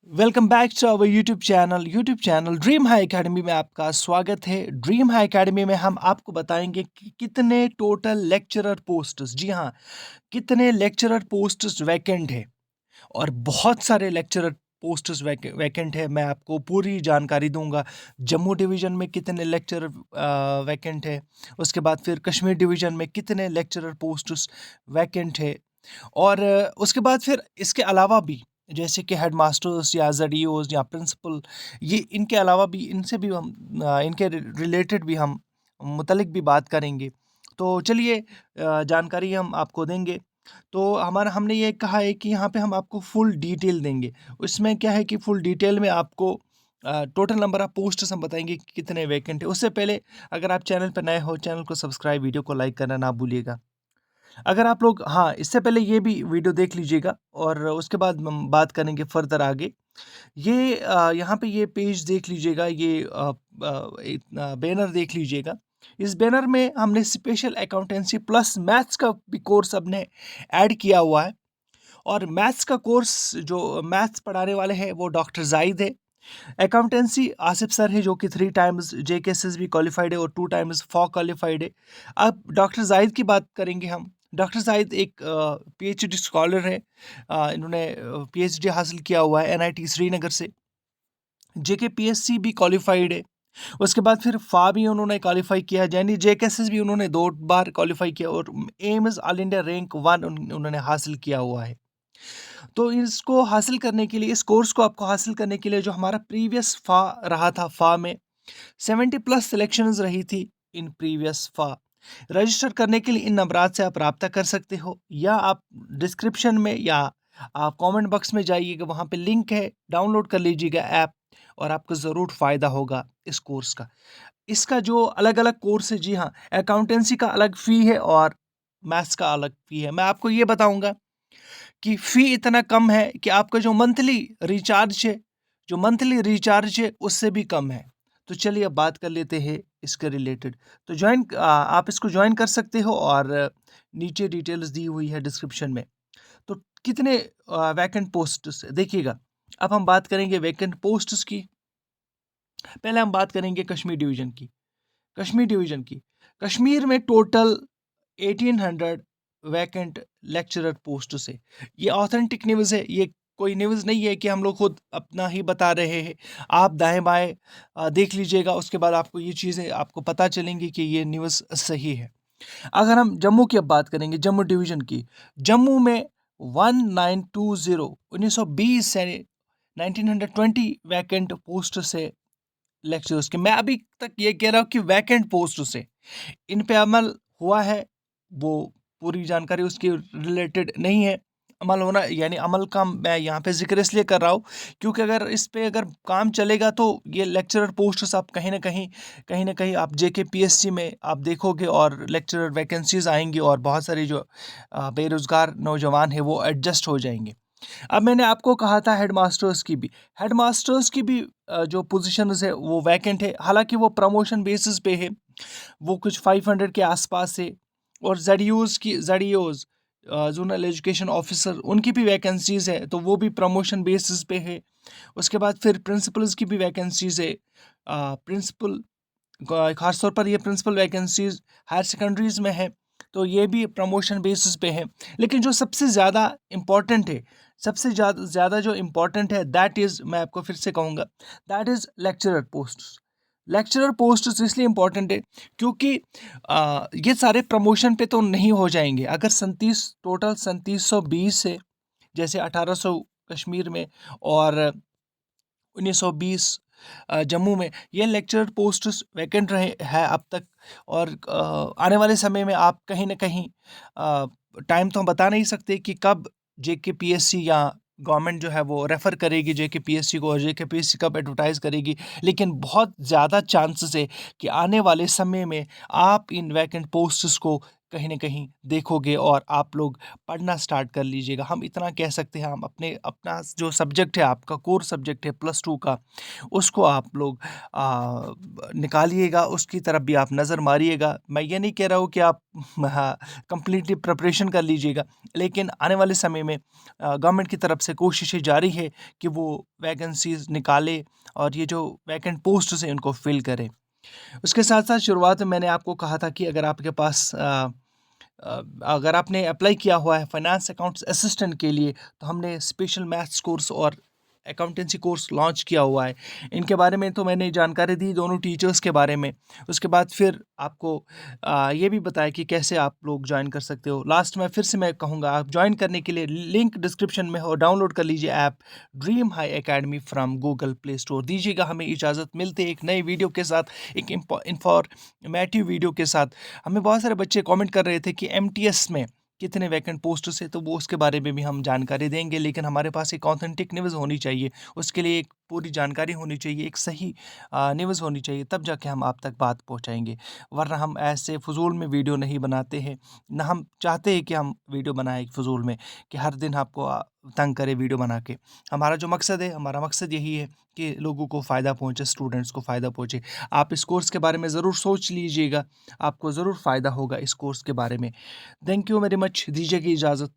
Welcome back to our YouTube channel Dream High Academy में आपका स्वागत है। ड्रीम हाई एकेडमी में हम आपको बताएंगे कि कितने टोटल लेक्चरर पोस्ट्स, जी हाँ, कितने लेक्चरर पोस्ट्स वैकेंट है। और बहुत सारे लेक्चरर पोस्ट्स वैकेंट है। मैं आपको पूरी जानकारी दूंगा। जम्मू डिवीज़न में कितने लेक्चरर वैकेंट है, उसके बाद फिर कश्मीर डिवीज़न में कितने लेक्चरर पोस्ट्स वैकेंट है, और उसके बाद फिर इसके अलावा भी जैसे कि हेड मास्टर्स या ZEOs या प्रिंसिपल, ये इनके अलावा भी इनसे भी हम इनके रिलेटेड भी हम मुतलिक भी बात करेंगे। तो चलिए, जानकारी हम आपको देंगे। तो हमारा हमने ये कहा है कि यहाँ पे हम आपको फुल डिटेल देंगे। उसमें क्या है कि फुल डिटेल में आपको टोटल नंबर ऑफ पोस्ट्स हम बताएंगे कि कितने वैकेंट है। उससे पहले अगर आप चैनल पर नए हो, चैनल को सब्सक्राइब, वीडियो को लाइक करना ना भूलिएगा। अगर आप लोग, हाँ, इससे पहले ये भी वीडियो देख लीजिएगा और उसके बाद हम बात करेंगे फर्दर आगे। ये यहाँ पे ये पेज देख लीजिएगा, ये बैनर देख लीजिएगा। इस बैनर में हमने स्पेशल अकाउंटेंसी प्लस मैथ्स का भी कोर्स अपने ऐड किया हुआ है। और मैथ्स का कोर्स जो मैथ्स पढ़ाने वाले हैं वो डॉक्टर जाहिद है। अकाउंटेंसी आसिफ सर है, जो कि 3 टाइम्स JKSS भी क्वालिफाइड है और 2 टाइम्स फॉ क्वालिफाइड है। अब डॉक्टर जाहिद की बात करेंगे हम। डॉक्टर जाहिद एक PhD स्कॉलर है। इन्होंने PhD हासिल किया हुआ है NIT श्रीनगर से। JKPSC भी क्वालिफाइड है। उसके बाद फिर फा भी उन्होंने क्वालिफाई किया है, यानी JKSS भी उन्होंने 2 बार क्वालिफाई किया, और एम्स ऑल इंडिया रैंक 1 उन्होंने हासिल किया हुआ है। तो इसको हासिल करने के लिए, इस कोर्स को आपको हासिल करने के लिए, जो हमारा प्रीवियस फा रहा था, फा में 70 प्लस सिलेक्शंस रही थी इन प्रीवियस फा। रजिस्टर करने के लिए इन नंबरात से आप रब्ता कर सकते हो, या आप डिस्क्रिप्शन में या आप कमेंट बॉक्स में जाइएगा, वहाँ पे लिंक है, डाउनलोड कर लीजिएगा ऐप, और आपको ज़रूर फ़ायदा होगा इस कोर्स का। इसका जो अलग अलग कोर्स है, जी हाँ, अकाउंटेंसी का अलग फ़ी है और मैथ्स का अलग फ़ी है। मैं आपको ये बताऊंगा कि फ़ी इतना कम है कि आपका जो मंथली रिचार्ज है उससे भी कम है। तो चलिए अब बात कर लेते हैं इसके रिलेटेड। तो आप इसको ज्वाइन कर सकते हो, और नीचे डिटेल्स दी हुई है डिस्क्रिप्शन में। तो कितने वैकेंट पोस्ट्स देखिएगा। अब हम बात करेंगे वैकेंट पोस्ट्स की। पहले हम बात करेंगे कश्मीर डिवीज़न की। कश्मीर में टोटल 1800 वैकेंट लेक्चरर पोस्ट से। ये ऑथेंटिक न्यूज़ है, ये कोई न्यूज़ नहीं है कि हम लोग खुद अपना ही बता रहे हैं। आप दाएं बाएं देख लीजिएगा, उसके बाद आपको ये चीज़ें आपको पता चलेंगी कि ये न्यूज़ सही है। अगर हम जम्मू की अब बात करेंगे, जम्मू डिवीज़न की, जम्मू में 1920 से 1920 वैकेंट पोस्ट से लेक्चरर्स के। मैं अभी तक ये कह रहा हूँ कि वैकेंट पोस्ट से इन पे अमल हुआ है, वो पूरी जानकारी उसकी रिलेटेड नहीं है। अमल होना, यानी अमल का मैं यहाँ पे जिक्र इसलिए कर रहा हूँ क्योंकि अगर काम चलेगा तो ये लेक्चरर पोस्ट्स आप कहीं ना कहीं आप JKPSC में आप देखोगे, और लेक्चरर वैकेंसीज आएंगी, और बहुत सारे जो बेरोज़गार नौजवान हैं वो एडजस्ट हो जाएंगे। अब मैंने आपको कहा था हेड मास्टर्स की भी जो पोजीशंस है वो वैकेंट है, हालांकि वो प्रमोशन बेसिस पे है। वो कुछ 500 के आसपास है। और जेडीओज जोनल एजुकेशन ऑफिसर, उनकी भी वैकेंसीज है, तो वो भी प्रमोशन बेसिस पे है। उसके बाद फिर प्रिंसिपल्स की भी वैकेंसीज है। प्रिंसिपल, खासतौर पर ये प्रिंसिपल वैकेंसीज हायर सेकेंडरीज में है, तो ये भी प्रमोशन बेसिस पे है। लेकिन जो सबसे ज़्यादा जो इम्पोर्टेंट है, दैट इज़, मैं आपको फिर से कहूँगा, दैट इज़ लेक्चरर पोस्ट इसलिए इम्पोर्टेंट है क्योंकि ये सारे प्रमोशन पे तो नहीं हो जाएंगे। अगर 3720 है, जैसे 1800 कश्मीर में और 1920 जम्मू में, ये लेक्चरर पोस्ट्स वैकेंट रहे है अब तक। और आने वाले समय में आप कहीं ना कहीं, टाइम तो हम बता नहीं सकते कि कब JKPSC या गवर्नमेंट जो है वो रेफ़र करेगी JKPSC को, और JKPSC कब एडवर्टाइज़ करेगी, लेकिन बहुत ज़्यादा चांसेस है कि आने वाले समय में आप इन वैकेंट पोस्ट्स को कहीं न कहीं देखोगे और आप लोग पढ़ना स्टार्ट कर लीजिएगा। हम इतना कह सकते हैं, हम अपना जो सब्जेक्ट है, आपका कोर सब्जेक्ट है प्लस 2 का, उसको आप लोग निकालिएगा, उसकी तरफ भी आप नज़र मारिएगा। मैं ये नहीं कह रहा हूँ कि आप हाँ, कंप्लीटली प्रिपरेशन कर लीजिएगा, लेकिन आने वाले समय में गवर्नमेंट की तरफ से कोशिशें जारी है कि वो वैकेंसीज़ निकाले और ये जो वैकेंट पोस्ट्स हैं, उनको फिल करे। उसके साथ-साथ शुरुआत में मैंने आपको कहा था कि अगर आपने अप्लाई किया हुआ है फाइनेंस अकाउंट्स असिस्टेंट के लिए, तो हमने स्पेशल मैथ्स कोर्स और अकाउंटेंसी कोर्स लॉन्च किया हुआ है। इनके बारे में तो मैंने जानकारी दी दोनों टीचर्स के बारे में। उसके बाद फिर आपको ये भी बताया कि कैसे आप लोग जॉइन कर सकते हो। लास्ट में फिर से मैं कहूँगा, आप जॉइन करने के लिए लिंक डिस्क्रिप्शन में हो, डाउनलोड कर लीजिए app dream High academy from Google play store. दीजिएगा हमें इजाज़त, मिलते हैं एक नई वीडियो के साथ, एक इन्फॉर्मेटिव वीडियो के साथ। हमें बहुत सारे बच्चे कमेंट कर रहे थे कि एमटीएस में कितने वैकेंट पोस्ट्स है, तो वो उसके बारे में भी हम जानकारी देंगे, लेकिन हमारे पास एक ऑथेंटिक न्यूज़ होनी चाहिए। उसके लिए एक पूरी जानकारी होनी चाहिए, एक सही न्यूज़ होनी चाहिए, तब जाके हम आप तक बात पहुँचाएँगे। वरना हम ऐसे फ़ुज़ूल में वीडियो नहीं बनाते हैं, ना हम चाहते हैं कि हम वीडियो बनाएँ फ़ुज़ूल में, कि हर दिन आपको तंग करें वीडियो बना के। हमारा जो मकसद है, हमारा मकसद यही है कि लोगों को फ़ायदा पहुँचे, स्टूडेंट्स को फ़ायदा पहुँचे। आप इस कोर्स के बारे में ज़रूर सोच लीजिएगा, आपको ज़रूर फ़ायदा होगा इस कोर्स के बारे में। थैंक यू वेरी मच, दीजिए की इजाज़त।